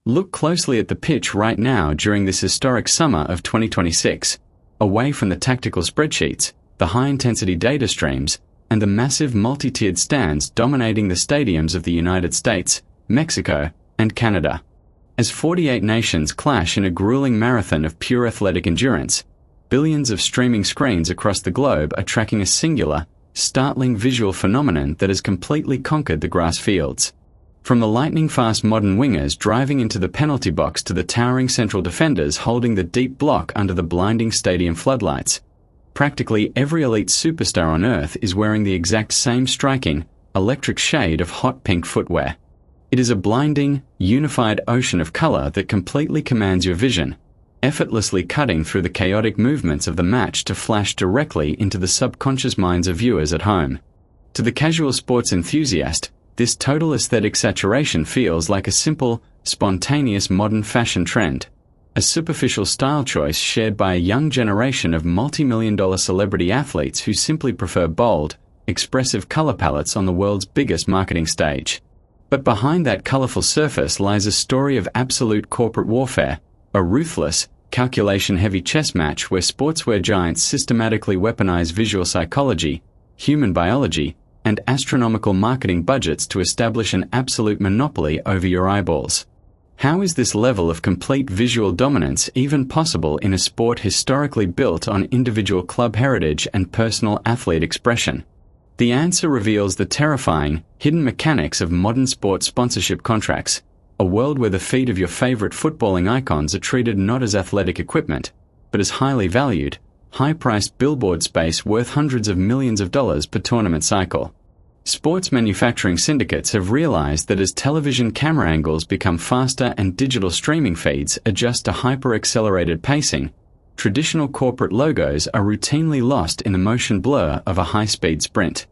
Look closely at the pitch right now during this historic summer of 2026, away from the tactical spreadsheets, the high-intensity data streams, and the massive multi-tiered stands dominating the stadiums of the United States, Mexico, and Canada. As 48 nations clash in a grueling marathon of pure athletic endurance, billions of streaming screens across the globe are tracking a singular, startling visual phenomenon that has completely conquered the grass fields. From the lightning-fast modern wingers driving into the penalty box to the towering central defenders holding the deep block under the blinding stadium floodlights, practically every elite superstar on Earth is wearing the exact same striking, electric shade of hot pink footwear. It is a blinding, unified ocean of color that completely commands your vision, effortlessly cutting through the chaotic movements of the match to flash directly into the subconscious minds of viewers at home. To the casual sports enthusiast, this total aesthetic saturation feels like a simple, spontaneous modern fashion trend, a superficial style choice shared by a young generation of multi-million-dollar celebrity athletes who simply prefer bold, expressive color palettes on the world's biggest marketing stage. But behind that colorful surface lies a story of absolute corporate warfare, a ruthless, calculation-heavy chess match where sportswear giants systematically weaponize visual psychology, human biology, and astronomical marketing budgets to establish an absolute monopoly over your eyeballs. How is this level of complete visual dominance even possible in a sport historically built on individual club heritage and personal athlete expression? The answer reveals the terrifying, hidden mechanics of modern sports sponsorship contracts, a world where the feet of your favorite footballing icons are treated not as athletic equipment, but as highly valued, high-priced billboard space worth hundreds of millions of dollars per tournament cycle. Sports manufacturing syndicates have realized that as television camera angles become faster and digital streaming feeds adjust to hyper-accelerated pacing, traditional corporate logos are routinely lost in the motion blur of a high-speed sprint.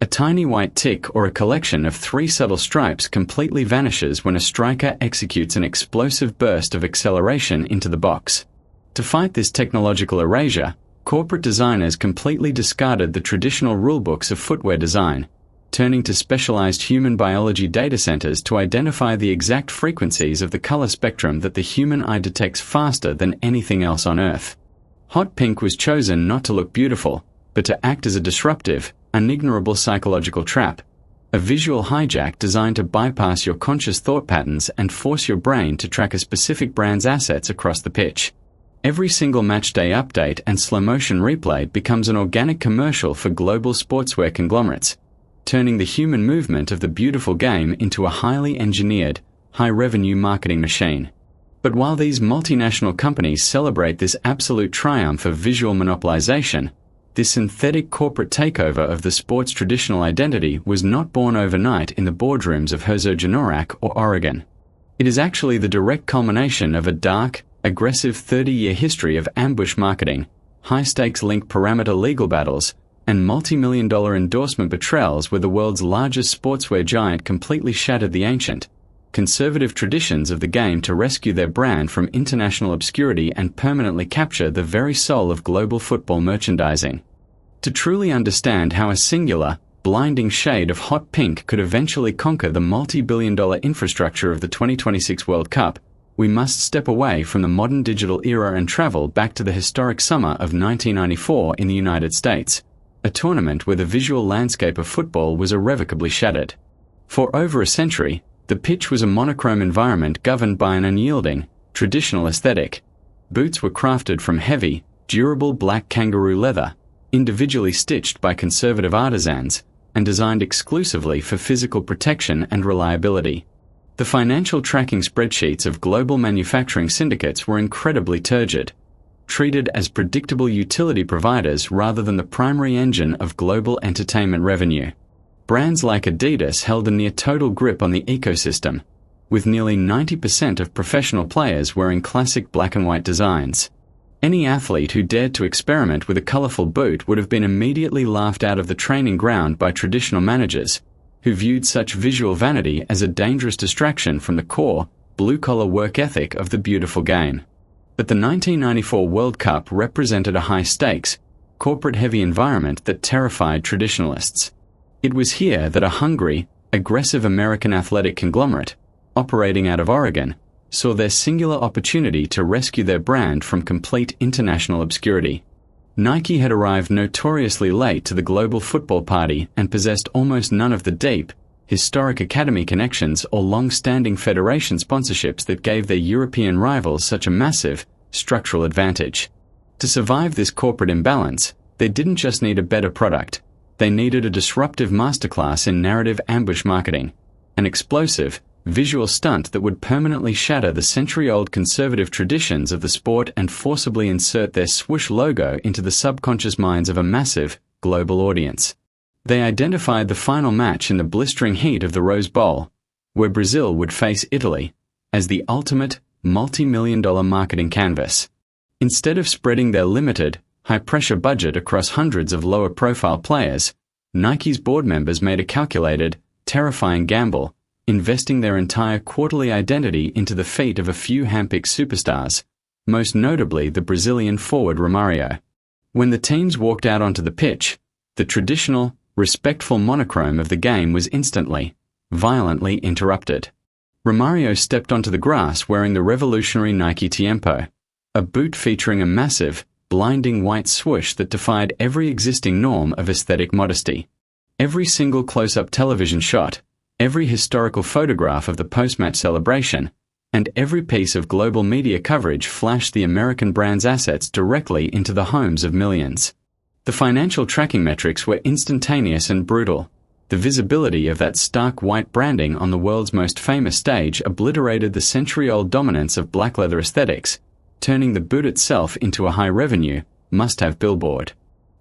A tiny white tick or a collection of 3 subtle stripes completely vanishes when a striker executes an explosive burst of acceleration into the box. To fight this technological erasure, corporate designers completely discarded the traditional rulebooks of footwear design, turning to specialized human biology data centers to identify the exact frequencies of the color spectrum that the human eye detects faster than anything else on Earth. Hot pink was chosen not to look beautiful, but to act as a disruptive, unignorable psychological trap, a visual hijack designed to bypass your conscious thought patterns and force your brain to track a specific brand's assets across the pitch. Every single matchday update and slow-motion replay becomes an organic commercial for global sportswear conglomerates, turning the human movement of the beautiful game into a highly engineered, high-revenue marketing machine. But while these multinational companies celebrate this absolute triumph of visual monopolization, this synthetic corporate takeover of the sport's traditional identity was not born overnight in the boardrooms of Herzogenaurach or Oregon. It is actually the direct culmination of a dark, aggressive 30-year history of ambush marketing, high-stakes link parameter legal battles, and multi-million-dollar endorsement betrayals where the world's largest sportswear giant completely shattered the ancient, conservative traditions of the game to rescue their brand from international obscurity and permanently capture the very soul of global football merchandising. To truly understand how a singular, blinding shade of hot pink could eventually conquer the multi-billion-dollar infrastructure of the 2026 World Cup, we must step away from the modern digital era and travel back to the historic summer of 1994 in the United States, a tournament where the visual landscape of football was irrevocably shattered. For over a century, the pitch was a monochrome environment governed by an unyielding, traditional aesthetic. Boots were crafted from heavy, durable black kangaroo leather, individually stitched by conservative artisans, and designed exclusively for physical protection and reliability. The financial tracking spreadsheets of global manufacturing syndicates were incredibly turgid, treated as predictable utility providers rather than the primary engine of global entertainment revenue. Brands like Adidas held a near total grip on the ecosystem, with nearly 90% of professional players wearing classic black and white designs. Any athlete who dared to experiment with a colorful boot would have been immediately laughed out of the training ground by traditional managers, who viewed such visual vanity as a dangerous distraction from the core, blue-collar work ethic of the beautiful game. But the 1994 World Cup represented a high-stakes, corporate-heavy environment that terrified traditionalists. It was here that a hungry, aggressive American athletic conglomerate, operating out of Oregon, saw their singular opportunity to rescue their brand from complete international obscurity. Nike had arrived notoriously late to the global football party and possessed almost none of the deep, historic academy connections or long-standing federation sponsorships that gave their European rivals such a massive, structural advantage. To survive this corporate imbalance, they didn't just need a better product, they needed a disruptive masterclass in narrative ambush marketing, an explosive, visual stunt that would permanently shatter the century-old conservative traditions of the sport and forcibly insert their swoosh logo into the subconscious minds of a massive, global audience. They identified the final match in the blistering heat of the Rose Bowl, where Brazil would face Italy, as the ultimate, multi-million-dollar marketing canvas. Instead of spreading their limited, high-pressure budget across hundreds of lower-profile players, Nike's board members made a calculated, terrifying gamble, investing their entire quarterly identity into the fate of a few handpicked superstars, most notably the Brazilian forward Romario. When the teams walked out onto the pitch, the traditional, respectful monochrome of the game was instantly, violently interrupted. Romario stepped onto the grass wearing the revolutionary Nike Tiempo, a boot featuring a massive, blinding white swoosh that defied every existing norm of aesthetic modesty. Every single close-up television shot, every historical photograph of the post-match celebration, and every piece of global media coverage flashed the American brand's assets directly into the homes of millions. The financial tracking metrics were instantaneous and brutal. The visibility of that stark white branding on the world's most famous stage obliterated the century-old dominance of black leather aesthetics, turning the boot itself into a high-revenue, must-have billboard.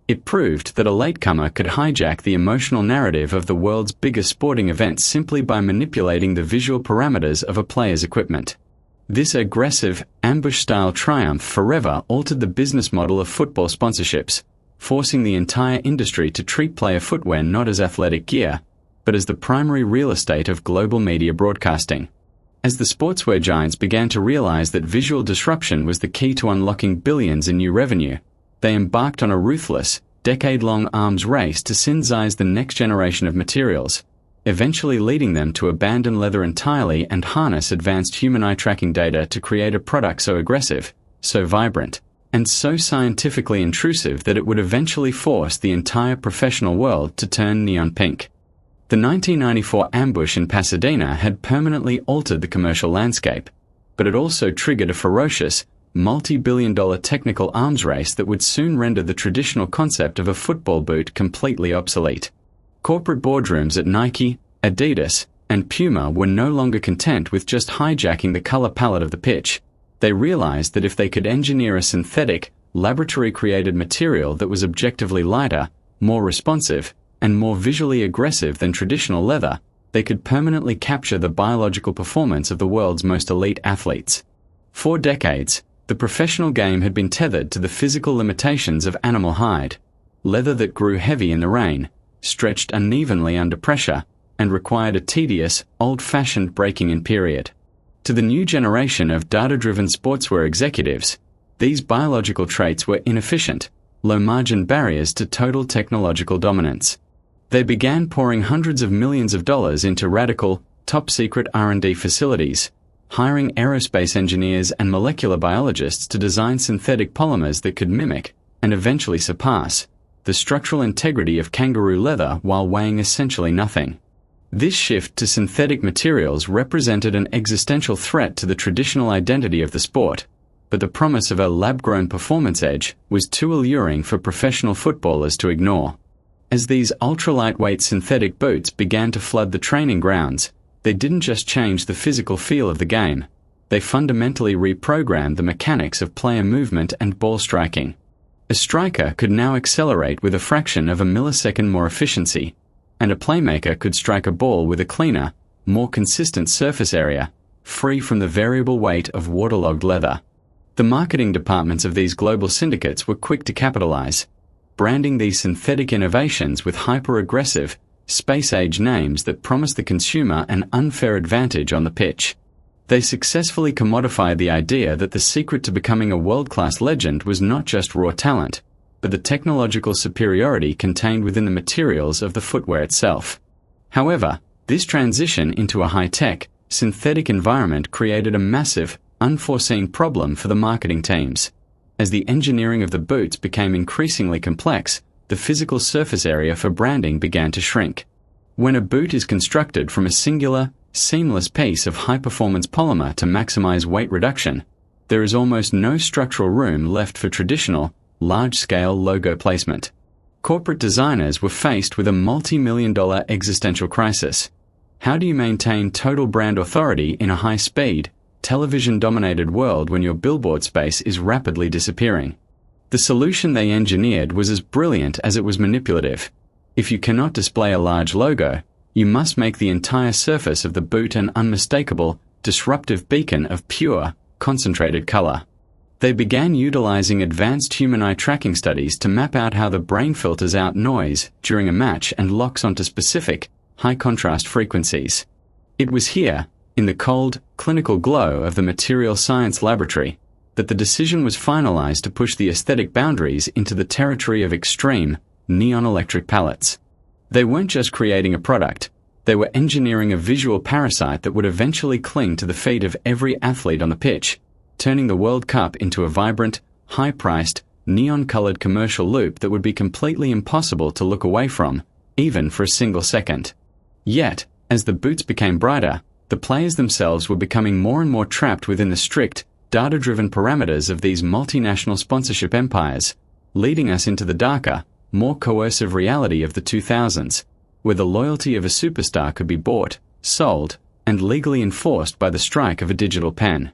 It proved that a latecomer could hijack the emotional narrative of the world's biggest sporting event simply by manipulating the visual parameters of a player's equipment. This aggressive, ambush-style triumph forever altered the business model of football sponsorships, forcing the entire industry to treat player footwear not as athletic gear, but as the primary real estate of global media broadcasting. As the sportswear giants began to realize that visual disruption was the key to unlocking billions in new revenue, they embarked on a ruthless, decade-long arms race to synthesize the next generation of materials, eventually leading them to abandon leather entirely and harness advanced human eye tracking data to create a product so aggressive, so vibrant, and so scientifically intrusive that it would eventually force the entire professional world to turn neon pink. The 1994 ambush in Pasadena had permanently altered the commercial landscape, but it also triggered a ferocious, multi-billion-dollar technical arms race that would soon render the traditional concept of a football boot completely obsolete. Corporate boardrooms at Nike, Adidas, and Puma were no longer content with just hijacking the color palette of the pitch. They realized that if they could engineer a synthetic, laboratory-created material that was objectively lighter, more responsive, and more visually aggressive than traditional leather, they could permanently capture the biological performance of the world's most elite athletes. For decades, the professional game had been tethered to the physical limitations of animal hide, leather that grew heavy in the rain, stretched unevenly under pressure, and required a tedious, old-fashioned breaking-in period. To the new generation of data-driven sportswear executives, these biological traits were inefficient, low-margin barriers to total technological dominance. They began pouring hundreds of millions of dollars into radical, top-secret R&D facilities, hiring aerospace engineers and molecular biologists to design synthetic polymers that could mimic, and eventually surpass, the structural integrity of kangaroo leather while weighing essentially nothing. This shift to synthetic materials represented an existential threat to the traditional identity of the sport, but the promise of a lab-grown performance edge was too alluring for professional footballers to ignore. As these ultra-lightweight synthetic boots began to flood the training grounds, they didn't just change the physical feel of the game, they fundamentally reprogrammed the mechanics of player movement and ball striking. A striker could now accelerate with a fraction of a millisecond more efficiency, and a playmaker could strike a ball with a cleaner, more consistent surface area, free from the variable weight of waterlogged leather. The marketing departments of these global syndicates were quick to capitalize, branding these synthetic innovations with hyper-aggressive, space-age names that promised the consumer an unfair advantage on the pitch. They successfully commodified the idea that the secret to becoming a world-class legend was not just raw talent, but the technological superiority contained within the materials of the footwear itself. However, this transition into a high-tech, synthetic environment created a massive, unforeseen problem for the marketing teams. As the engineering of the boots became increasingly complex, the physical surface area for branding began to shrink. When a boot is constructed from a singular, seamless piece of high-performance polymer to maximize weight reduction, there is almost no structural room left for traditional, large-scale logo placement. Corporate designers were faced with a multi-million-dollar existential crisis. How do you maintain total brand authority in a high-speed, television-dominated world when your billboard space is rapidly disappearing? The solution they engineered was as brilliant as it was manipulative. If you cannot display a large logo, you must make the entire surface of the boot an unmistakable, disruptive beacon of pure, concentrated color. They began utilizing advanced human eye tracking studies to map out how the brain filters out noise during a match and locks onto specific, high-contrast frequencies. It was here, in the cold, clinical glow of the material science laboratory, that the decision was finalized to push the aesthetic boundaries into the territory of extreme, neon electric palettes. They weren't just creating a product, they were engineering a visual parasite that would eventually cling to the feet of every athlete on the pitch, turning the World Cup into a vibrant, high-priced, neon-colored commercial loop that would be completely impossible to look away from, even for a single second. Yet, as the boots became brighter, the players themselves were becoming more and more trapped within the strict, data-driven parameters of these multinational sponsorship empires, leading us into the darker, more coercive reality of the 2000s, where the loyalty of a superstar could be bought, sold, and legally enforced by the strike of a digital pen.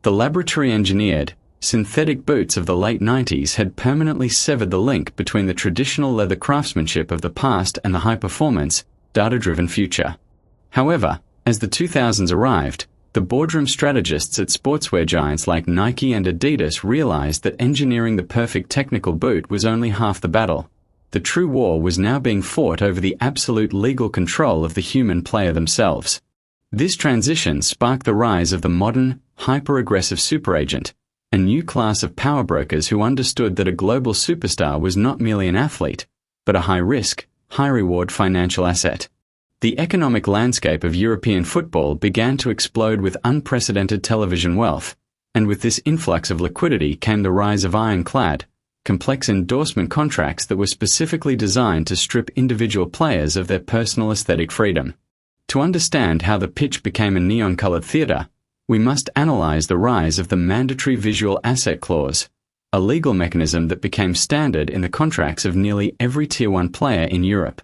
The laboratory-engineered, synthetic boots of the late 90s had permanently severed the link between the traditional leather craftsmanship of the past and the high-performance, data-driven future. However, as the 2000s arrived, the boardroom strategists at sportswear giants like Nike and Adidas realized that engineering the perfect technical boot was only half the battle. The true war was now being fought over the absolute legal control of the human player themselves. This transition sparked the rise of the modern, hyper-aggressive superagent, a new class of power brokers who understood that a global superstar was not merely an athlete, but a high-risk, high-reward financial asset. The economic landscape of European football began to explode with unprecedented television wealth, and with this influx of liquidity came the rise of ironclad, complex endorsement contracts that were specifically designed to strip individual players of their personal aesthetic freedom. To understand how the pitch became a neon-colored theater, we must analyze the rise of the mandatory visual asset clause, a legal mechanism that became standard in the contracts of nearly every Tier 1 player in Europe.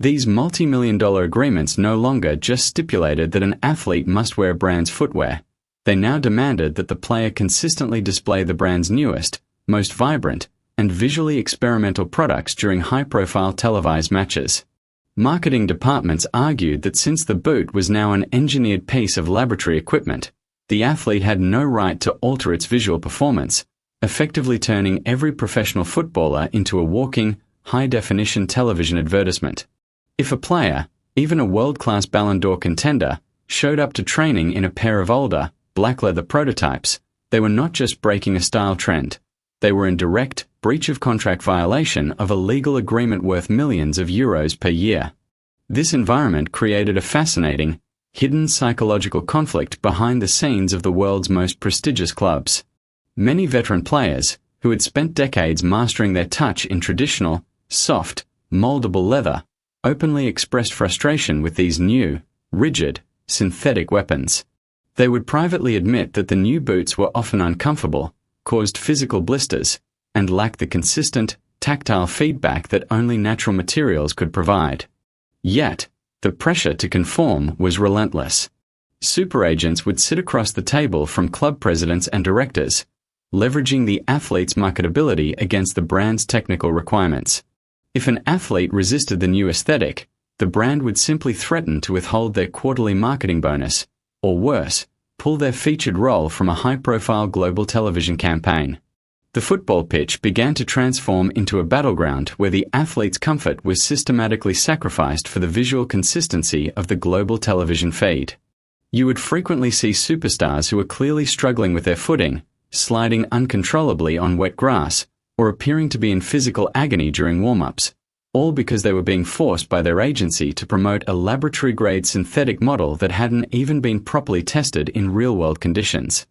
These multi-million-dollar agreements no longer just stipulated that an athlete must wear a brand's footwear. They now demanded that the player consistently display the brand's newest, most vibrant, and visually experimental products during high-profile televised matches. Marketing departments argued that since the boot was now an engineered piece of laboratory equipment, the athlete had no right to alter its visual performance, effectively turning every professional footballer into a walking, high-definition television advertisement. If a player, even a world-class Ballon d'Or contender, showed up to training in a pair of older, black leather prototypes, they were not just breaking a style trend. They were in direct breach of contract violation of a legal agreement worth millions of euros per year. This environment created a fascinating, hidden psychological conflict behind the scenes of the world's most prestigious clubs. Many veteran players, who had spent decades mastering their touch in traditional, soft, moldable leather, openly expressed frustration with these new, rigid, synthetic weapons. They would privately admit that the new boots were often uncomfortable, caused physical blisters, and lacked the consistent, tactile feedback that only natural materials could provide. Yet, the pressure to conform was relentless. Superagents would sit across the table from club presidents and directors, leveraging the athlete's marketability against the brand's technical requirements. If an athlete resisted the new aesthetic, the brand would simply threaten to withhold their quarterly marketing bonus, or worse, pull their featured role from a high-profile global television campaign. The football pitch began to transform into a battleground where the athlete's comfort was systematically sacrificed for the visual consistency of the global television feed. You would frequently see superstars who were clearly struggling with their footing, sliding uncontrollably on wet grass, or appearing to be in physical agony during warm-ups, all because they were being forced by their agency to promote a laboratory-grade synthetic model that hadn't even been properly tested in real-world conditions.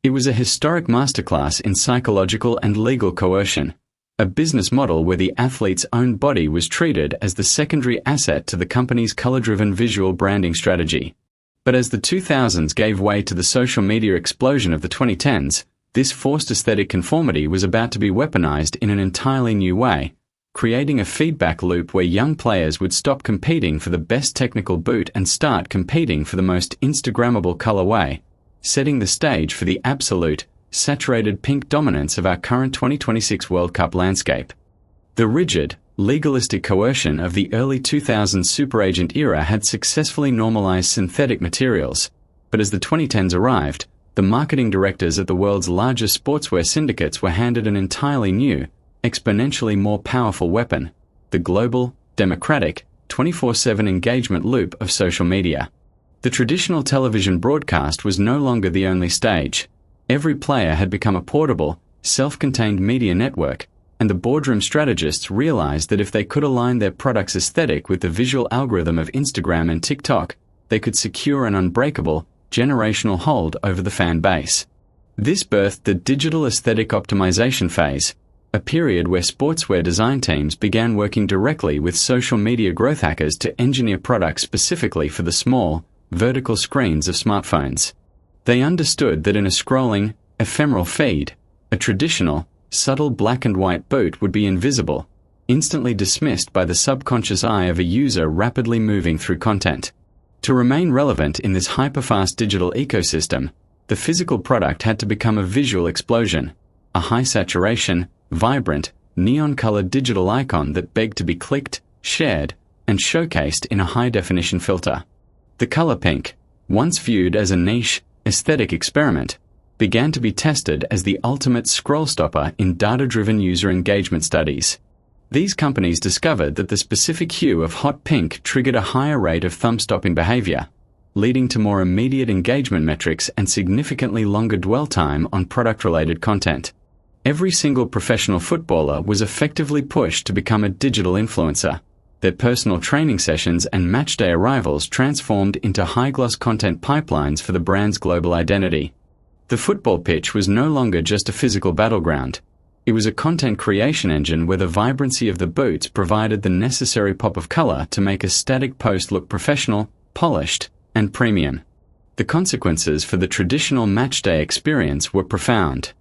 It was a historic masterclass in psychological and legal coercion, a business model where the athlete's own body was treated as the secondary asset to the company's color-driven visual branding strategy. But as the 2000s gave way to the social media explosion of the 2010s, this forced aesthetic conformity was about to be weaponized in an entirely new way, creating a feedback loop where young players would stop competing for the best technical boot and start competing for the most Instagrammable colorway, setting the stage for the absolute, saturated pink dominance of our current 2026 World Cup landscape. The rigid, legalistic coercion of the early 2000s superagent era had successfully normalized synthetic materials, but as the 2010s arrived, the marketing directors at the world's largest sportswear syndicates were handed an entirely new, exponentially more powerful weapon, the global, democratic, 24/7 engagement loop of social media. The traditional television broadcast was no longer the only stage. Every player had become a portable, self-contained media network, and the boardroom strategists realized that if they could align their product's aesthetic with the visual algorithm of Instagram and TikTok, they could secure an unbreakable, generational hold over the fan base. This birthed the digital aesthetic optimization phase, a period where sportswear design teams began working directly with social media growth hackers to engineer products specifically for the small, vertical screens of smartphones. They understood that in a scrolling, ephemeral feed, a traditional, subtle black and white boot would be invisible, instantly dismissed by the subconscious eye of a user rapidly moving through content. To remain relevant in this hyperfast digital ecosystem, the physical product had to become a visual explosion, a high-saturation, vibrant, neon-colored digital icon that begged to be clicked, shared, and showcased in a high-definition filter. The color pink, once viewed as a niche, aesthetic experiment, began to be tested as the ultimate scroll stopper in data-driven user engagement studies. These companies discovered that the specific hue of hot pink triggered a higher rate of thumb-stopping behavior, leading to more immediate engagement metrics and significantly longer dwell time on product-related content. Every single professional footballer was effectively pushed to become a digital influencer. Their personal training sessions and matchday arrivals transformed into high-gloss content pipelines for the brand's global identity. The football pitch was no longer just a physical battleground. It was a content creation engine where the vibrancy of the boots provided the necessary pop of color to make a static post look professional, polished, and premium. The consequences for the traditional matchday experience were profound.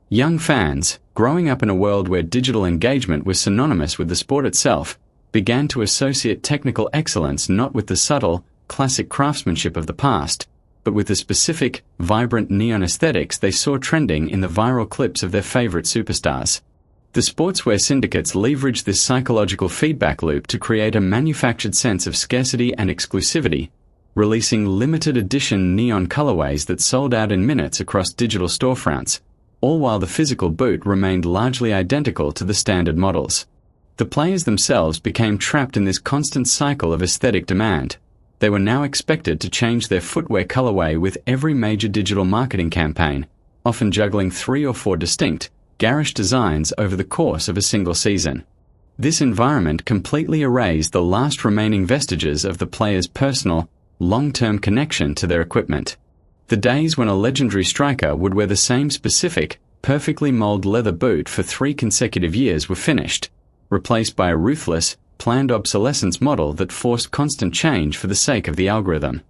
Young fans, growing up in a world where digital engagement was synonymous with the sport itself, began to associate technical excellence not with the subtle, classic craftsmanship of the past, but with the specific, vibrant neon aesthetics they saw trending in the viral clips of their favorite superstars. The sportswear syndicates leveraged this psychological feedback loop to create a manufactured sense of scarcity and exclusivity, releasing limited edition neon colorways that sold out in minutes across digital storefronts, all while the physical boot remained largely identical to the standard models. The players themselves became trapped in this constant cycle of aesthetic demand. They were now expected to change their footwear colorway with every major digital marketing campaign, often juggling 3 or 4 distinct, garish designs over the course of a single season. This environment completely erased the last remaining vestiges of the player's personal, long-term connection to their equipment. The days when a legendary striker would wear the same specific, perfectly molded leather boot for 3 consecutive years were finished, replaced by a ruthless, planned obsolescence model that forced constant change for the sake of the algorithm.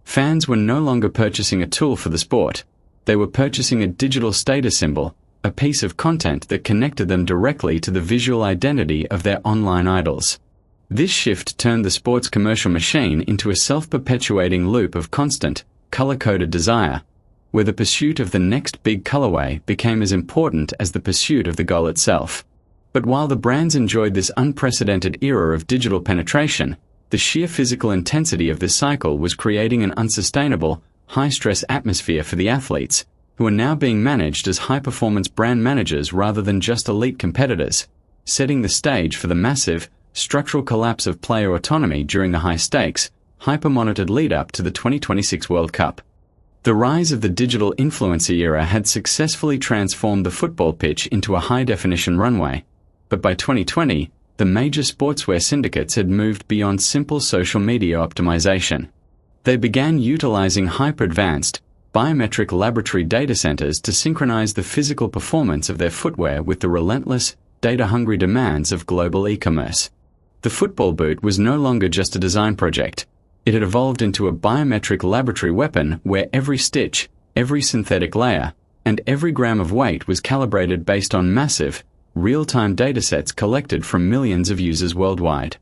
Fans were no longer purchasing a tool for the sport. They were purchasing a digital status symbol, a piece of content that connected them directly to the visual identity of their online idols. This shift turned the sports commercial machine into a self-perpetuating loop of constant, color-coded desire, where the pursuit of the next big colorway became as important as the pursuit of the goal itself. But while the brands enjoyed this unprecedented era of digital penetration, the sheer physical intensity of this cycle was creating an unsustainable, high-stress atmosphere for the athletes, who are now being managed as high-performance brand managers rather than just elite competitors, setting the stage for the massive, structural collapse of player autonomy during the high-stakes, hyper-monitored lead-up to the 2026 World Cup. The rise of the digital influencer era had successfully transformed the football pitch into a high-definition runway, but by 2020, the major sportswear syndicates had moved beyond simple social media optimization. They began utilizing hyper-advanced, biometric laboratory data centers to synchronize the physical performance of their footwear with the relentless, data-hungry demands of global e-commerce. The football boot was no longer just a design project. It had evolved into a biometric laboratory weapon where every stitch, every synthetic layer, and every gram of weight was calibrated based on massive, real-time datasets collected from millions of users worldwide.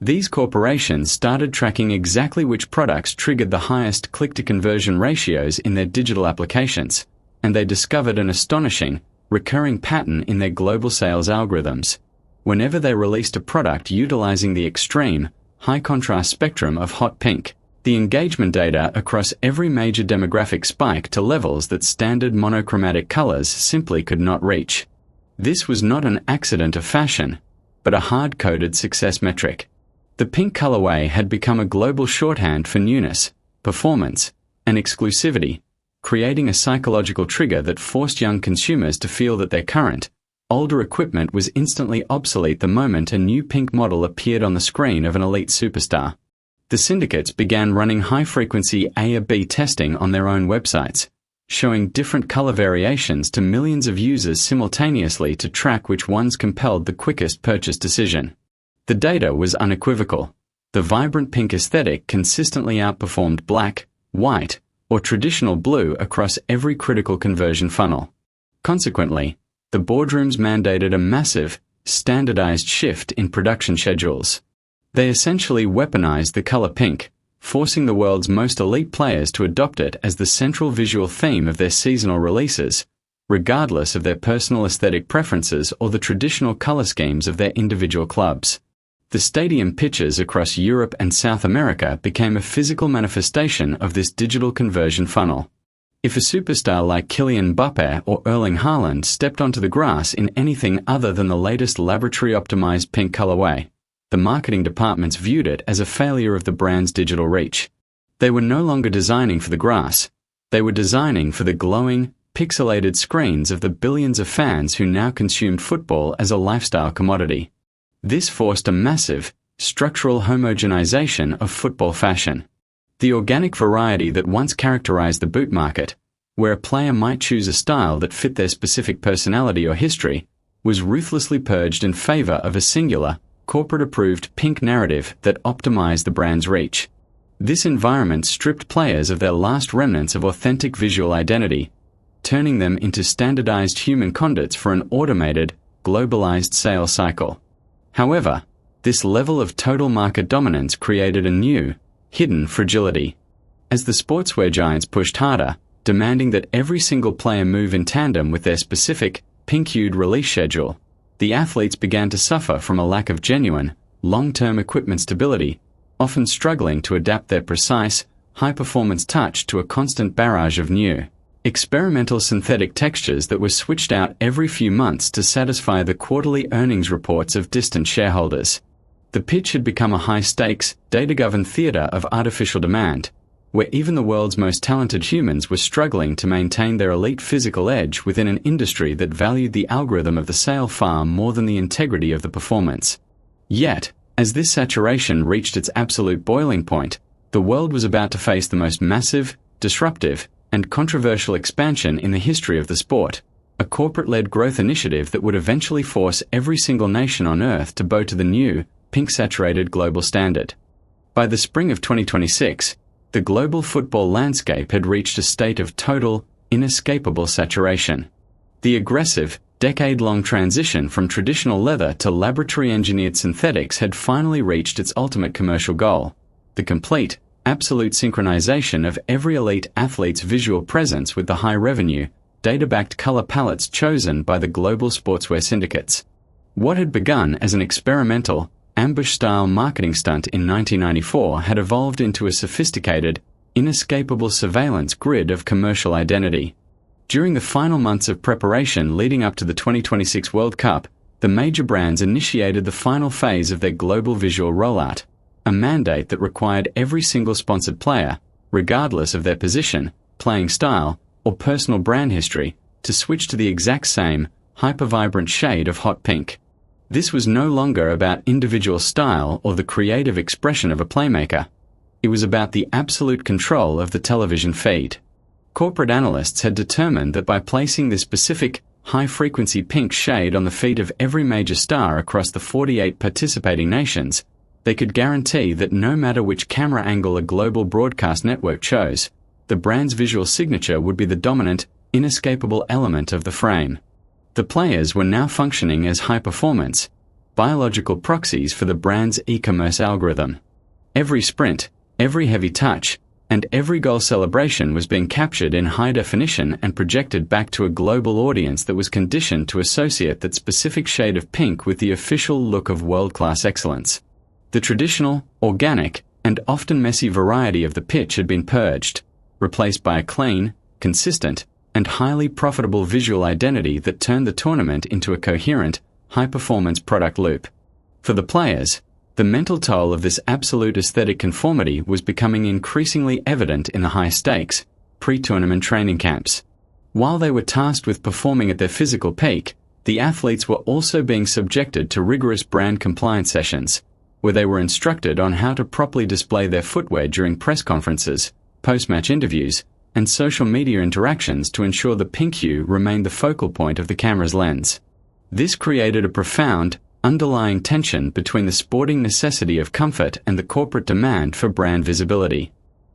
These corporations started tracking exactly which products triggered the highest click-to-conversion ratios in their digital applications, and they discovered an astonishing, recurring pattern in their global sales algorithms. Whenever they released a product utilizing the extreme, high-contrast spectrum of hot pink, the engagement data across every major demographic spiked to levels that standard monochromatic colors simply could not reach. This was not an accident of fashion, but a hard-coded success metric. The pink colorway had become a global shorthand for newness, performance, and exclusivity, creating a psychological trigger that forced young consumers to feel that their current, older equipment was instantly obsolete the moment a new pink model appeared on the screen of an elite superstar. The syndicates began running high-frequency A/B testing on their own websites, showing different color variations to millions of users simultaneously to track which ones compelled the quickest purchase decision. The data was unequivocal. The vibrant pink aesthetic consistently outperformed black, white, or traditional blue across every critical conversion funnel. Consequently, the boardrooms mandated a massive, standardized shift in production schedules. They essentially weaponized the color pink, forcing the world's most elite players to adopt it as the central visual theme of their seasonal releases, regardless of their personal aesthetic preferences or the traditional color schemes of their individual clubs. The stadium pitches across Europe and South America became a physical manifestation of this digital conversion funnel. If a superstar like Kylian Mbappé or Erling Haaland stepped onto the grass in anything other than the latest laboratory-optimized pink colorway, the marketing departments viewed it as a failure of the brand's digital reach. They were no longer designing for the grass. They were designing for the glowing, pixelated screens of the billions of fans who now consumed football as a lifestyle commodity. This forced a massive, structural homogenization of football fashion. The organic variety that once characterized the boot market, where a player might choose a style that fit their specific personality or history, was ruthlessly purged in favor of a singular, corporate-approved pink narrative that optimized the brand's reach. This environment stripped players of their last remnants of authentic visual identity, turning them into standardized human conduits for an automated, globalized sales cycle. However, this level of total market dominance created a new, hidden fragility. As the sportswear giants pushed harder, demanding that every single player move in tandem with their specific, pink-hued release schedule, the athletes began to suffer from a lack of genuine, long-term equipment stability, often struggling to adapt their precise, high-performance touch to a constant barrage of new, experimental synthetic textures that were switched out every few months to satisfy the quarterly earnings reports of distant shareholders. The pitch had become a high-stakes, data-governed theater of artificial demand, where even the world's most talented humans were struggling to maintain their elite physical edge within an industry that valued the algorithm of the sale far more than the integrity of the performance. Yet, as this saturation reached its absolute boiling point, the world was about to face the most massive, disruptive, and controversial expansion in the history of the sport, a corporate-led growth initiative that would eventually force every single nation on Earth to bow to the new, pink-saturated global standard. By the spring of 2026, the global football landscape had reached a state of total, inescapable saturation. The aggressive, decade-long transition from traditional leather to laboratory-engineered synthetics had finally reached its ultimate commercial goal: the complete, absolute synchronization of every elite athlete's visual presence with the high-revenue, data-backed color palettes chosen by the global sportswear syndicates. What had begun as an experimental, ambush-style marketing stunt in 1994 had evolved into a sophisticated, inescapable surveillance grid of commercial identity. During the final months of preparation leading up to the 2026 World Cup, the major brands initiated the final phase of their global visual rollout, a mandate that required every single sponsored player, regardless of their position, playing style, or personal brand history, to switch to the exact same, hyper-vibrant shade of hot pink. This was no longer about individual style or the creative expression of a playmaker. It was about the absolute control of the television feed. Corporate analysts had determined that by placing this specific, high-frequency pink shade on the feed of every major star across the 48 participating nations, they could guarantee that no matter which camera angle a global broadcast network chose, the brand's visual signature would be the dominant, inescapable element of the frame. The players were now functioning as high-performance, biological proxies for the brand's e-commerce algorithm. Every sprint, every heavy touch, and every goal celebration was being captured in high definition and projected back to a global audience that was conditioned to associate that specific shade of pink with the official look of world-class excellence. The traditional, organic, and often messy variety of the pitch had been purged, replaced by a clean, consistent, and highly profitable visual identity that turned the tournament into a coherent, high-performance product loop. For the players, the mental toll of this absolute aesthetic conformity was becoming increasingly evident in the high-stakes, pre-tournament training camps. While they were tasked with performing at their physical peak, the athletes were also being subjected to rigorous brand compliance sessions, where they were instructed on how to properly display their footwear during press conferences, post-match interviews, and social media interactions to ensure the pink hue remained the focal point of the camera's lens. This created a profound, underlying tension between the sporting necessity of comfort and the corporate demand for brand visibility.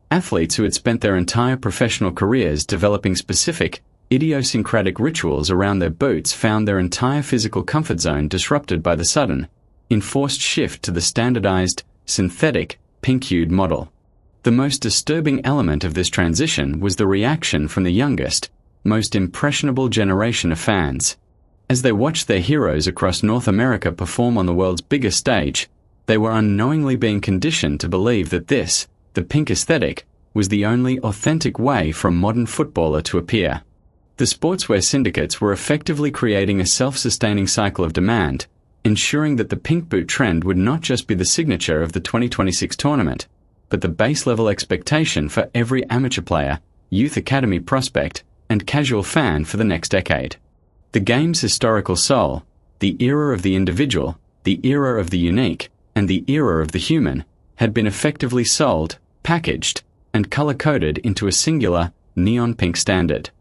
Athletes who had spent their entire professional careers developing specific, idiosyncratic rituals around their boots found their entire physical comfort zone disrupted by the sudden, enforced shift to the standardized, synthetic, pink-hued model. The most disturbing element of this transition was the reaction from the youngest, most impressionable generation of fans. As they watched their heroes across North America perform on the world's biggest stage, they were unknowingly being conditioned to believe that this, the pink aesthetic, was the only authentic way for a modern footballer to appear. The sportswear syndicates were effectively creating a self-sustaining cycle of demand, ensuring that the pink boot trend would not just be the signature of the 2026 tournament, but the base-level expectation for every amateur player, youth academy prospect, and casual fan for the next decade. The game's historical soul, the era of the individual, the era of the unique, and the era of the human, had been effectively sold, packaged, and color-coded into a singular, neon pink standard.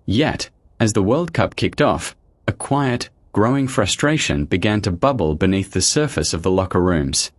Yet, as the World Cup kicked off, a quiet, growing frustration began to bubble beneath the surface of the locker rooms.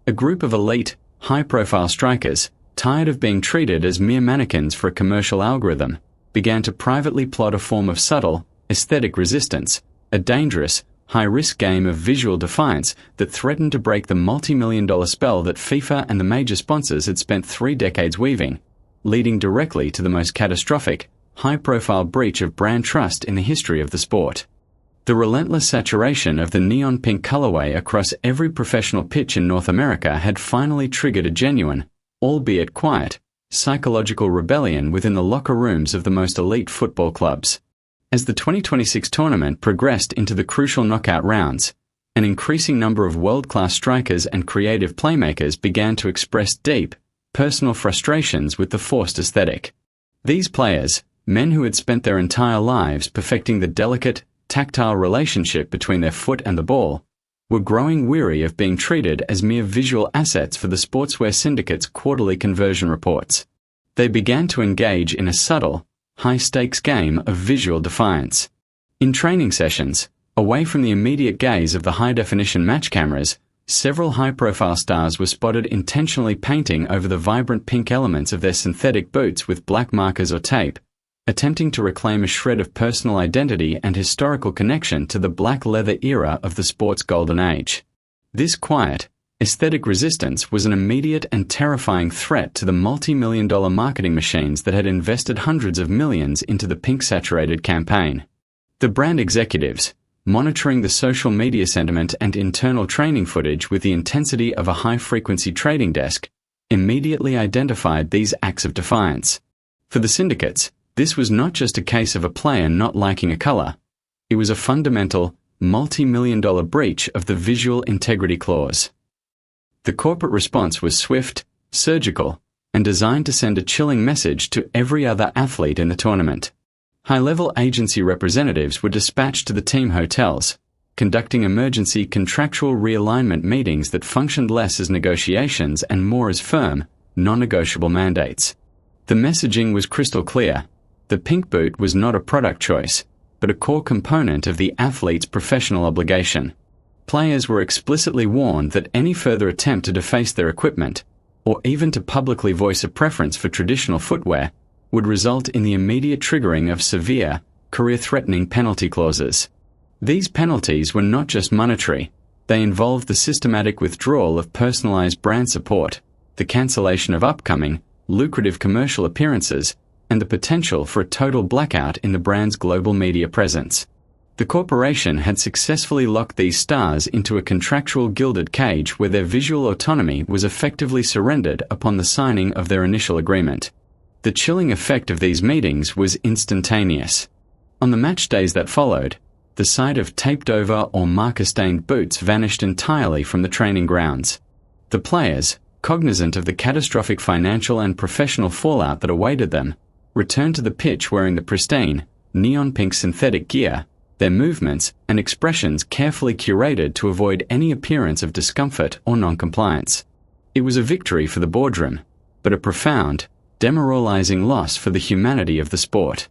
A group of elite, high-profile strikers, tired of being treated as mere mannequins for a commercial algorithm, began to privately plot a form of subtle, aesthetic resistance, a dangerous, high-risk game of visual defiance that threatened to break the multi-million-dollar spell that FIFA and the major sponsors had spent 3 decades weaving, leading directly to the most catastrophic, high-profile breach of brand trust in the history of the sport. The relentless saturation of the neon pink colorway across every professional pitch in North America had finally triggered a genuine, albeit quiet, psychological rebellion within the locker rooms of the most elite football clubs. As the 2026 tournament progressed into the crucial knockout rounds, an increasing number of world-class strikers and creative playmakers began to express deep, personal frustrations with the forced aesthetic. These players, men who had spent their entire lives perfecting the delicate, tactile relationship between their foot and the ball, were growing weary of being treated as mere visual assets for the Sportswear Syndicate's quarterly conversion reports. They began to engage in a subtle, high-stakes game of visual defiance. In training sessions, away from the immediate gaze of the high-definition match cameras, several high-profile stars were spotted intentionally painting over the vibrant pink elements of their synthetic boots with black markers or tape, attempting to reclaim a shred of personal identity and historical connection to the black leather era of the sport's golden age. This quiet, aesthetic resistance was an immediate and terrifying threat to the multi-million-dollar marketing machines that had invested hundreds of millions into the pink-saturated campaign. The brand executives, monitoring the social media sentiment and internal training footage with the intensity of a high-frequency trading desk, immediately identified these acts of defiance. For the syndicates, this was not just a case of a player not liking a color. It was a fundamental, multi-million-dollar breach of the visual integrity clause. The corporate response was swift, surgical, and designed to send a chilling message to every other athlete in the tournament. High-level agency representatives were dispatched to the team hotels, conducting emergency contractual realignment meetings that functioned less as negotiations and more as firm, non-negotiable mandates. The messaging was crystal clear. The pink boot was not a product choice, but a core component of the athlete's professional obligation. Players were explicitly warned that any further attempt to deface their equipment, or even to publicly voice a preference for traditional footwear, would result in the immediate triggering of severe, career-threatening penalty clauses. These penalties were not just monetary, they involved the systematic withdrawal of personalized brand support, the cancellation of upcoming, lucrative commercial appearances, and the potential for a total blackout in the brand's global media presence. The corporation had successfully locked these stars into a contractual gilded cage where their visual autonomy was effectively surrendered upon the signing of their initial agreement. The chilling effect of these meetings was instantaneous. On the match days that followed, the sight of taped-over or marker-stained boots vanished entirely from the training grounds. The players, cognizant of the catastrophic financial and professional fallout that awaited them, returned to the pitch wearing the pristine, neon-pink synthetic gear, their movements and expressions carefully curated to avoid any appearance of discomfort or non-compliance. It was a victory for the boardroom, but a profound, demoralizing loss for the humanity of the sport.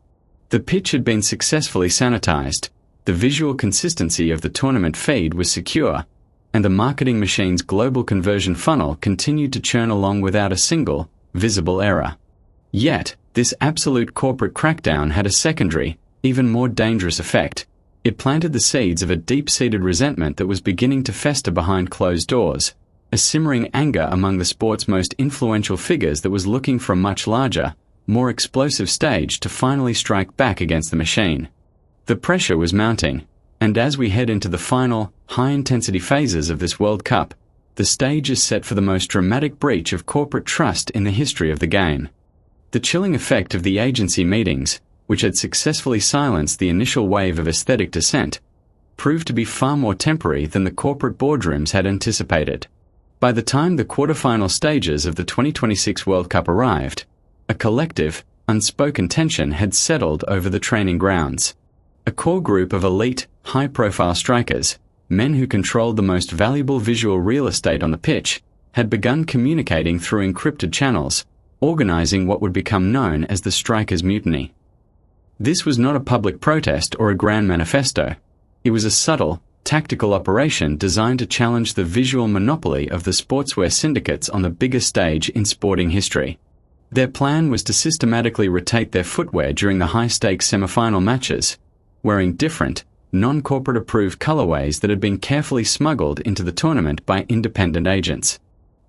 The pitch had been successfully sanitized, the visual consistency of the tournament feed was secure, and the marketing machine's global conversion funnel continued to churn along without a single, visible error. Yet, this absolute corporate crackdown had a secondary, even more dangerous effect. It planted the seeds of a deep-seated resentment that was beginning to fester behind closed doors, a simmering anger among the sport's most influential figures that was looking for a much larger, more explosive stage to finally strike back against the machine. The pressure was mounting, and as we head into the final, high-intensity phases of this World Cup, the stage is set for the most dramatic breach of corporate trust in the history of the game. The chilling effect of the agency meetings, which had successfully silenced the initial wave of aesthetic dissent, proved to be far more temporary than the corporate boardrooms had anticipated. By the time the quarterfinal stages of the 2026 World Cup arrived, a collective, unspoken tension had settled over the training grounds. A core group of elite, high-profile strikers, men who controlled the most valuable visual real estate on the pitch, had begun communicating through encrypted channels, organizing what would become known as the Strikers' Mutiny. This was not a public protest or a grand manifesto. It was a subtle, tactical operation designed to challenge the visual monopoly of the sportswear syndicates on the biggest stage in sporting history. Their plan was to systematically rotate their footwear during the high-stakes semi-final matches, wearing different, non-corporate approved colorways that had been carefully smuggled into the tournament by independent agents.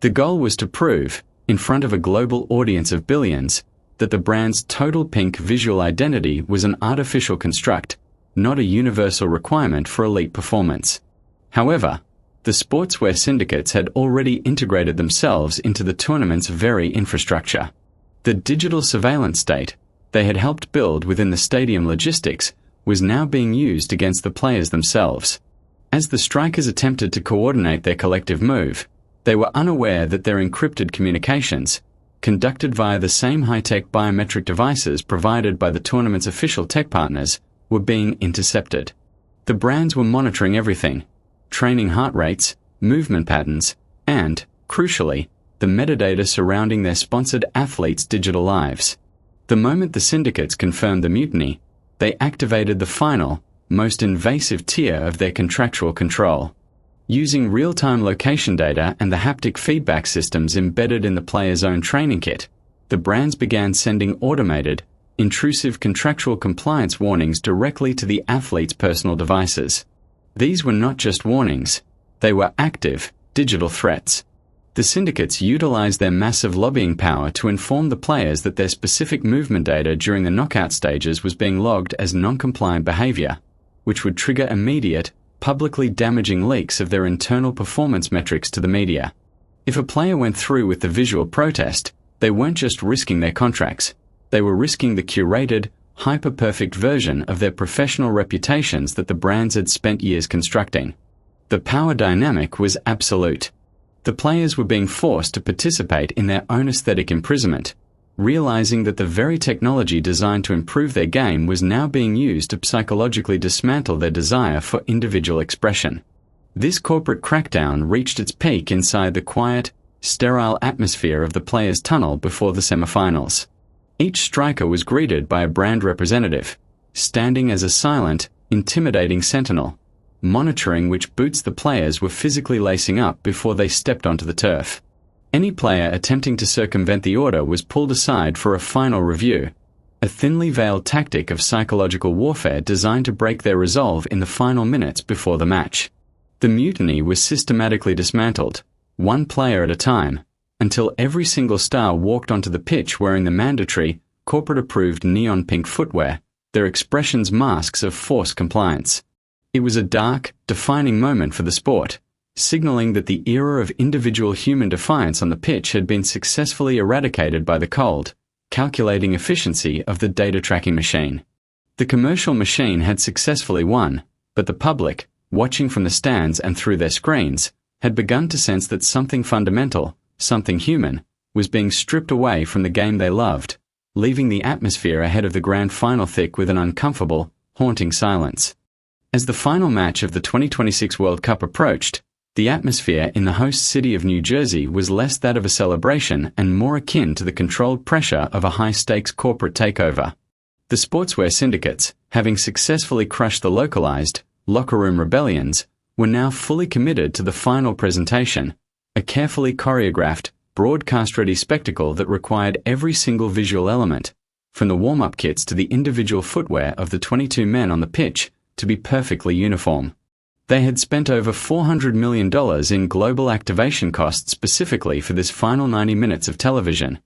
The goal was to prove, in front of a global audience of billions, that the brand's total pink visual identity was an artificial construct, not a universal requirement for elite performance. However, the sportswear syndicates had already integrated themselves into the tournament's very infrastructure. The digital surveillance state they had helped build within the stadium logistics was now being used against the players themselves. As the strikers attempted to coordinate their collective move, they were unaware that their encrypted communications, conducted via the same high-tech biometric devices provided by the tournament's official tech partners, were being intercepted. The brands were monitoring everything: training heart rates, movement patterns, and, crucially, the metadata surrounding their sponsored athletes' digital lives. The moment the syndicates confirmed the mutiny, they activated the final, most invasive tier of their contractual control. Using real-time location data and the haptic feedback systems embedded in the player's own training kit, the brands began sending automated, intrusive contractual compliance warnings directly to the athlete's personal devices. These were not just warnings, they were active, digital threats. The syndicates utilized their massive lobbying power to inform the players that their specific movement data during the knockout stages was being logged as non-compliant behavior, which would trigger immediate, publicly damaging leaks of their internal performance metrics to the media. If a player went through with the visual protest, they weren't just risking their contracts, they were risking the curated, hyper-perfect version of their professional reputations that the brands had spent years constructing. The power dynamic was absolute. The players were being forced to participate in their own aesthetic imprisonment, realizing that the very technology designed to improve their game was now being used to psychologically dismantle their desire for individual expression. This corporate crackdown reached its peak inside the quiet, sterile atmosphere of the players' tunnel before the semifinals. Each striker was greeted by a brand representative, standing as a silent, intimidating sentinel, monitoring which boots the players were physically lacing up before they stepped onto the turf. Any player attempting to circumvent the order was pulled aside for a final review, a thinly veiled tactic of psychological warfare designed to break their resolve in the final minutes before the match. The mutiny was systematically dismantled, one player at a time, until every single star walked onto the pitch wearing the mandatory, corporate-approved neon pink footwear, their expressions masks of forced compliance. It was a dark, defining moment for the sport, signaling that the era of individual human defiance on the pitch had been successfully eradicated by the cold, calculating efficiency of the data tracking machine. The commercial machine had successfully won, but the public, watching from the stands and through their screens, had begun to sense that something fundamental, something human, was being stripped away from the game they loved, leaving the atmosphere ahead of the grand final thick with an uncomfortable, haunting silence. As the final match of the 2026 World Cup approached, the atmosphere in the host city of New Jersey was less that of a celebration and more akin to the controlled pressure of a high-stakes corporate takeover. The sportswear syndicates, having successfully crushed the localized, locker room rebellions, were now fully committed to the final presentation, a carefully choreographed, broadcast-ready spectacle that required every single visual element, from the warm-up kits to the individual footwear of the 22 men on the pitch, to be perfectly uniform. They had spent over $400 million in global activation costs specifically for this final 90 minutes of television,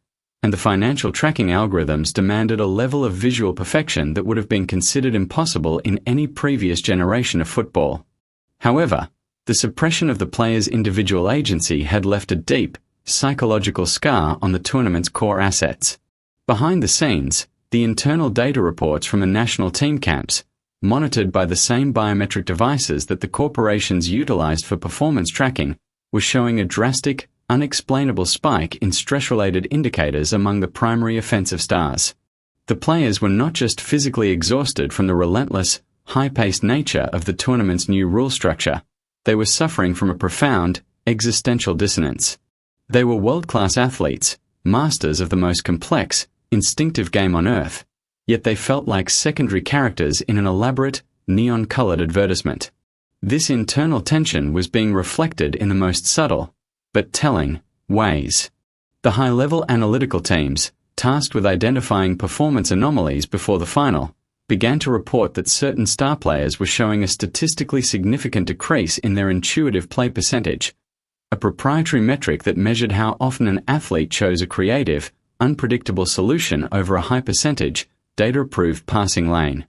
and the financial tracking algorithms demanded a level of visual perfection that would have been considered impossible in any previous generation of football. However, the suppression of the players' individual agency had left a deep, psychological scar on the tournament's core assets. Behind the scenes, the internal data reports from the national team camps, monitored by the same biometric devices that the corporations utilized for performance tracking, were showing a drastic, unexplainable spike in stress-related indicators among the primary offensive stars. The players were not just physically exhausted from the relentless, high-paced nature of the tournament's new rule structure, they were suffering from a profound, existential dissonance. They were world-class athletes, masters of the most complex, instinctive game on earth, yet they felt like secondary characters in an elaborate, neon-colored advertisement. This internal tension was being reflected in the most subtle, but telling, ways. The high-level analytical teams, tasked with identifying performance anomalies before the final, began to report that certain star players were showing a statistically significant decrease in their intuitive play percentage, a proprietary metric that measured how often an athlete chose a creative, unpredictable solution over a high-percentage, data-approved passing lane.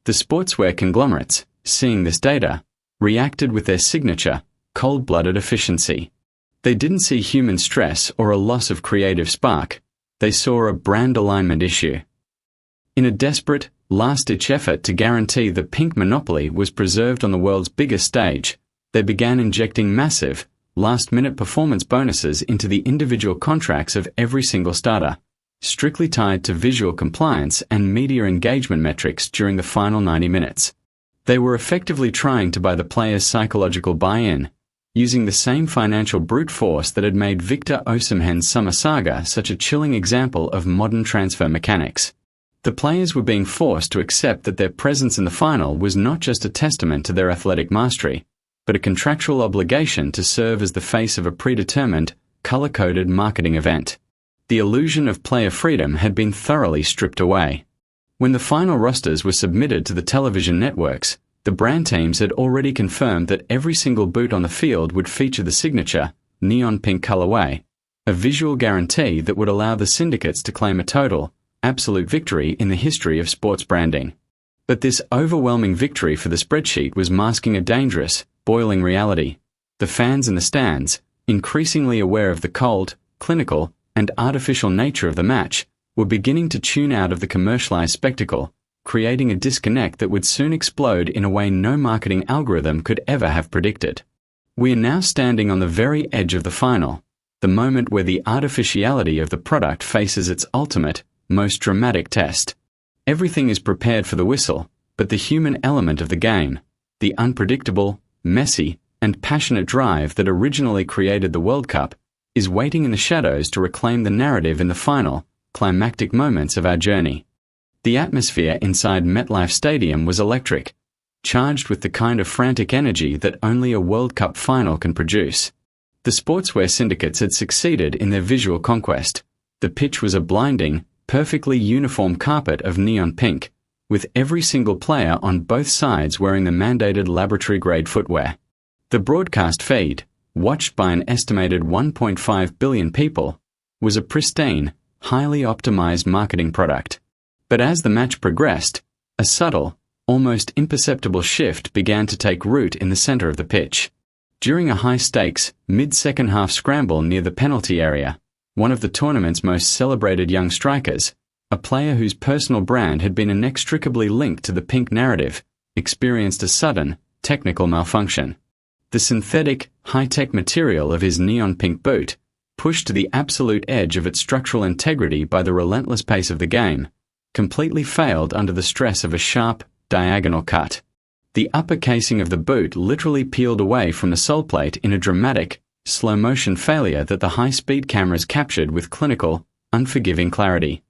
The sportswear conglomerates, seeing this data, reacted with their signature, cold-blooded efficiency. They didn't see human stress or a loss of creative spark. They saw a brand alignment issue. In a desperate, last-ditch effort to guarantee that pink monopoly was preserved on the world's biggest stage, they began injecting massive, last-minute performance bonuses into the individual contracts of every single starter, strictly tied to visual compliance and media engagement metrics during the final 90 minutes. They were effectively trying to buy the players' psychological buy-in, using the same financial brute force that had made Victor Osimhen's summer saga such a chilling example of modern transfer mechanics. The players were being forced to accept that their presence in the final was not just a testament to their athletic mastery, but a contractual obligation to serve as the face of a predetermined, color-coded marketing event. The illusion of player freedom had been thoroughly stripped away. When the final rosters were submitted to the television networks, the brand teams had already confirmed that every single boot on the field would feature the signature, neon pink colorway, a visual guarantee that would allow the syndicates to claim a total, absolute victory in the history of sports branding. But this overwhelming victory for the spreadsheet was masking a dangerous, boiling reality. The fans in the stands, increasingly aware of the cold, clinical, and artificial nature of the match, were beginning to tune out of the commercialized spectacle, creating a disconnect that would soon explode in a way no marketing algorithm could ever have predicted. We are now standing on the very edge of the final, the moment where the artificiality of the product faces its ultimate, most dramatic test. Everything is prepared for the whistle, but the human element of the game, the unpredictable, messy, and passionate drive that originally created the World Cup, is waiting in the shadows to reclaim the narrative in the final, climactic moments of our journey. The atmosphere inside MetLife Stadium was electric, charged with the kind of frantic energy that only a World Cup final can produce. The sportswear syndicates had succeeded in their visual conquest. The pitch was a blinding, perfectly uniform carpet of neon pink, with every single player on both sides wearing the mandated laboratory-grade footwear. The broadcast feed, watched by an estimated 1.5 billion people, was a pristine, highly optimized marketing product. But as the match progressed, a subtle, almost imperceptible shift began to take root in the center of the pitch. During a high-stakes, mid-second half scramble near the penalty area, one of the tournament's most celebrated young strikers, a player whose personal brand had been inextricably linked to the pink narrative, experienced a sudden, technical malfunction. The synthetic, high-tech material of his neon pink boot, pushed to the absolute edge of its structural integrity by the relentless pace of the game, completely failed under the stress of a sharp, diagonal cut. The upper casing of the boot literally peeled away from the sole plate in a dramatic, slow-motion failure that the high-speed cameras captured with clinical, unforgiving clarity.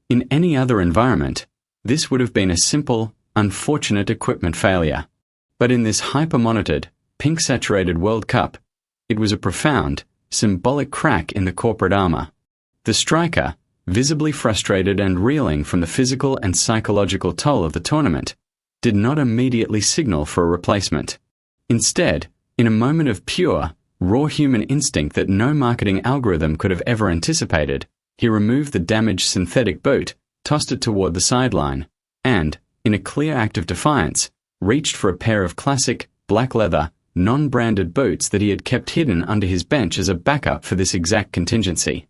In any other environment, this would have been a simple, unfortunate equipment failure. But in this hyper-monitored, pink-saturated World Cup, it was a profound, symbolic crack in the corporate armor. The striker, visibly frustrated and reeling from the physical and psychological toll of the tournament, did not immediately signal for a replacement. Instead, in a moment of pure, raw human instinct that no marketing algorithm could have ever anticipated, he removed the damaged synthetic boot, tossed it toward the sideline, and, in a clear act of defiance, reached for a pair of classic, black leather, non-branded boots that he had kept hidden under his bench as a backup for this exact contingency.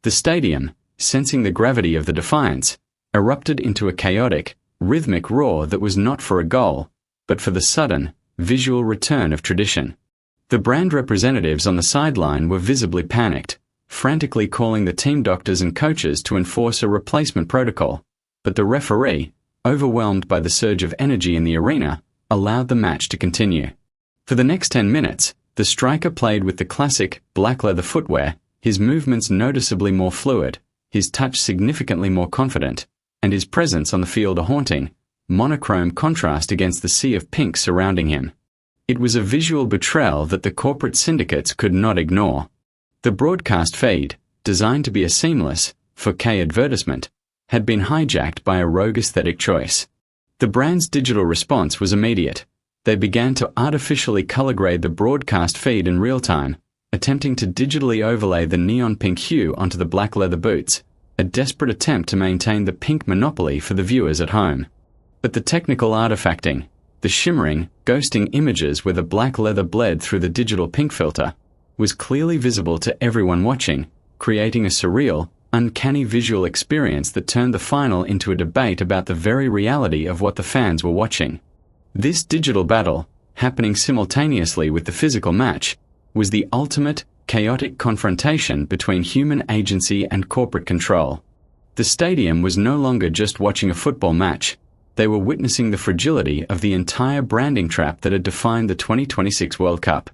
The stadium, sensing the gravity of the defiance, erupted into a chaotic, rhythmic roar that was not for a goal, but for the sudden, visual return of tradition. The brand representatives on the sideline were visibly panicked, frantically calling the team doctors and coaches to enforce a replacement protocol, but the referee, overwhelmed by the surge of energy in the arena, allowed the match to continue. For the next 10 minutes, the striker played with the classic, black leather footwear, his movements noticeably more fluid, his touch significantly more confident, and his presence on the field a haunting, monochrome contrast against the sea of pink surrounding him. It was a visual betrayal that the corporate syndicates could not ignore. The broadcast feed, designed to be a seamless, 4K advertisement, had been hijacked by a rogue aesthetic choice. The brand's digital response was immediate. They began to artificially color grade the broadcast feed in real time, attempting to digitally overlay the neon pink hue onto the black leather boots, a desperate attempt to maintain the pink monopoly for the viewers at home. But the technical artifacting, the shimmering, ghosting images where the black leather bled through the digital pink filter, was clearly visible to everyone watching, creating a surreal, uncanny visual experience that turned the final into a debate about the very reality of what the fans were watching. This digital battle, happening simultaneously with the physical match, was the ultimate, chaotic confrontation between human agency and corporate control. The stadium was no longer just watching a football match. They were witnessing the fragility of the entire branding trap that had defined the 2026 World Cup.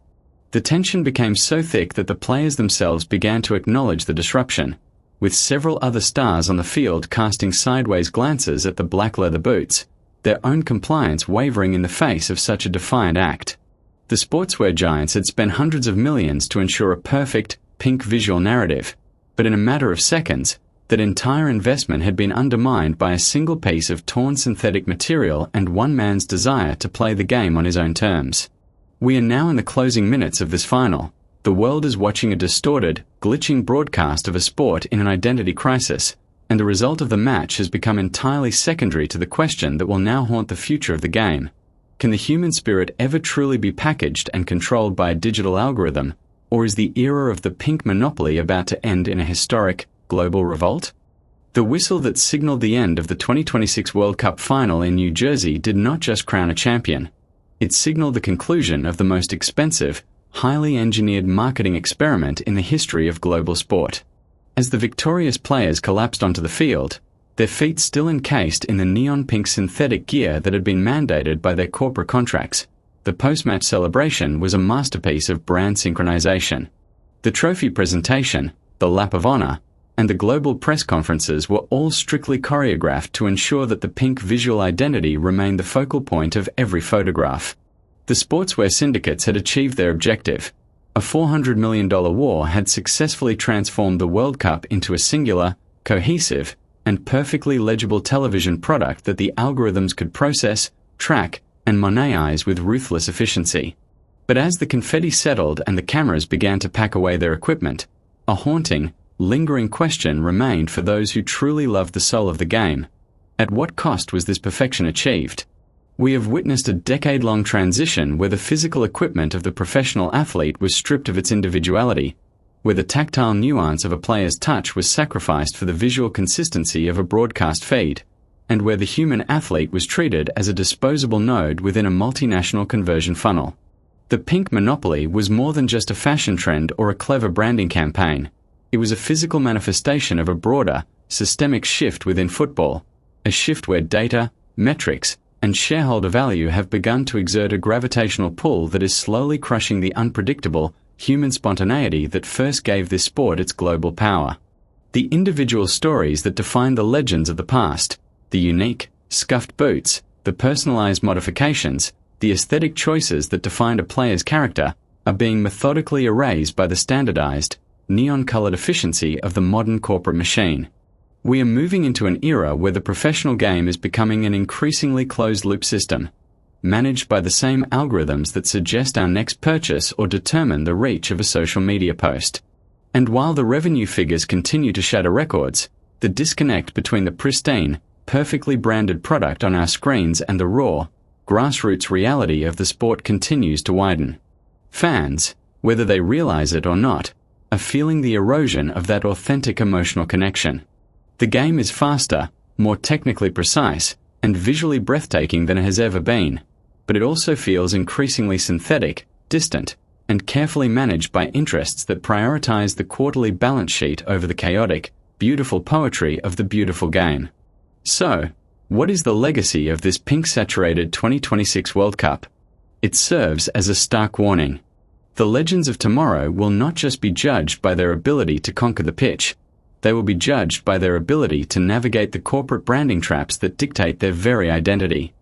The tension became so thick that the players themselves began to acknowledge the disruption, with several other stars on the field casting sideways glances at the black leather boots, their own compliance wavering in the face of such a defiant act. The sportswear giants had spent hundreds of millions to ensure a perfect, pink visual narrative, but in a matter of seconds, that entire investment had been undermined by a single piece of torn synthetic material and one man's desire to play the game on his own terms. We are now in the closing minutes of this final. The world is watching a distorted, glitching broadcast of a sport in an identity crisis, and the result of the match has become entirely secondary to the question that will now haunt the future of the game. Can the human spirit ever truly be packaged and controlled by a digital algorithm, or is the era of the pink monopoly about to end in a historic, global revolt? The whistle that signaled the end of the 2026 World Cup final in New Jersey did not just crown a champion. It signaled the conclusion of the most expensive, highly engineered marketing experiment in the history of global sport. As the victorious players collapsed onto the field, their feet still encased in the neon pink synthetic gear that had been mandated by their corporate contracts, the post-match celebration was a masterpiece of brand synchronization. The trophy presentation, the lap of honor, and the global press conferences were all strictly choreographed to ensure that the pink visual identity remained the focal point of every photograph. The sportswear syndicates had achieved their objective. A $400 million war had successfully transformed the World Cup into a singular, cohesive, and perfectly legible television product that the algorithms could process, track, and monetize with ruthless efficiency. But as the confetti settled and the cameras began to pack away their equipment, a haunting, lingering question remained for those who truly loved the soul of the game. At what cost was this perfection achieved? We have witnessed a decade-long transition where the physical equipment of the professional athlete was stripped of its individuality, where the tactile nuance of a player's touch was sacrificed for the visual consistency of a broadcast feed, and where the human athlete was treated as a disposable node within a multinational conversion funnel. The pink monopoly was more than just a fashion trend or a clever branding campaign. It was a physical manifestation of a broader, systemic shift within football, a shift where data, metrics, and shareholder value have begun to exert a gravitational pull that is slowly crushing the unpredictable, human spontaneity that first gave this sport its global power. The individual stories that define the legends of the past, the unique, scuffed boots, the personalized modifications, the aesthetic choices that defined a player's character, are being methodically erased by the standardized, neon-colored efficiency of the modern corporate machine. We are moving into an era where the professional game is becoming an increasingly closed-loop system, managed by the same algorithms that suggest our next purchase or determine the reach of a social media post. And while the revenue figures continue to shatter records, the disconnect between the pristine, perfectly branded product on our screens and the raw, grassroots reality of the sport continues to widen. Fans, whether they realize it or not, are feeling the erosion of that authentic emotional connection. The game is faster, more technically precise, and visually breathtaking than it has ever been, but it also feels increasingly synthetic, distant, and carefully managed by interests that prioritize the quarterly balance sheet over the chaotic, beautiful poetry of the beautiful game. So, what is the legacy of this pink-saturated 2026 World Cup? It serves as a stark warning. The legends of tomorrow will not just be judged by their ability to conquer the pitch. They will be judged by their ability to navigate the corporate branding traps that dictate their very identity.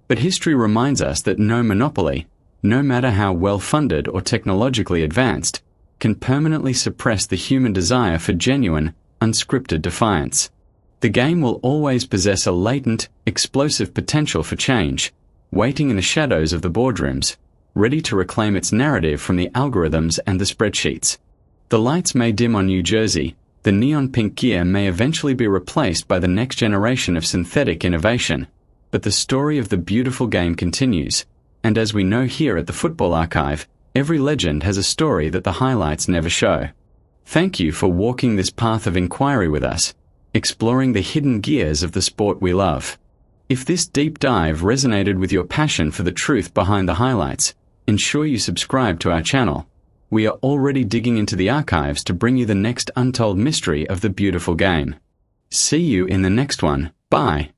But history reminds us that no monopoly, no matter how well-funded or technologically advanced, can permanently suppress the human desire for genuine, unscripted defiance. The game will always possess a latent, explosive potential for change, waiting in the shadows of the boardrooms, ready to reclaim its narrative from the algorithms and the spreadsheets. The lights may dim on New Jersey, the neon pink gear may eventually be replaced by the next generation of synthetic innovation, but the story of the beautiful game continues, and as we know here at the Football Archive, every legend has a story that the highlights never show. Thank you for walking this path of inquiry with us, exploring the hidden gears of the sport we love. If this deep dive resonated with your passion for the truth behind the highlights, ensure you subscribe to our channel. We are already digging into the archives to bring you the next untold mystery of the beautiful game. See you in the next one. Bye.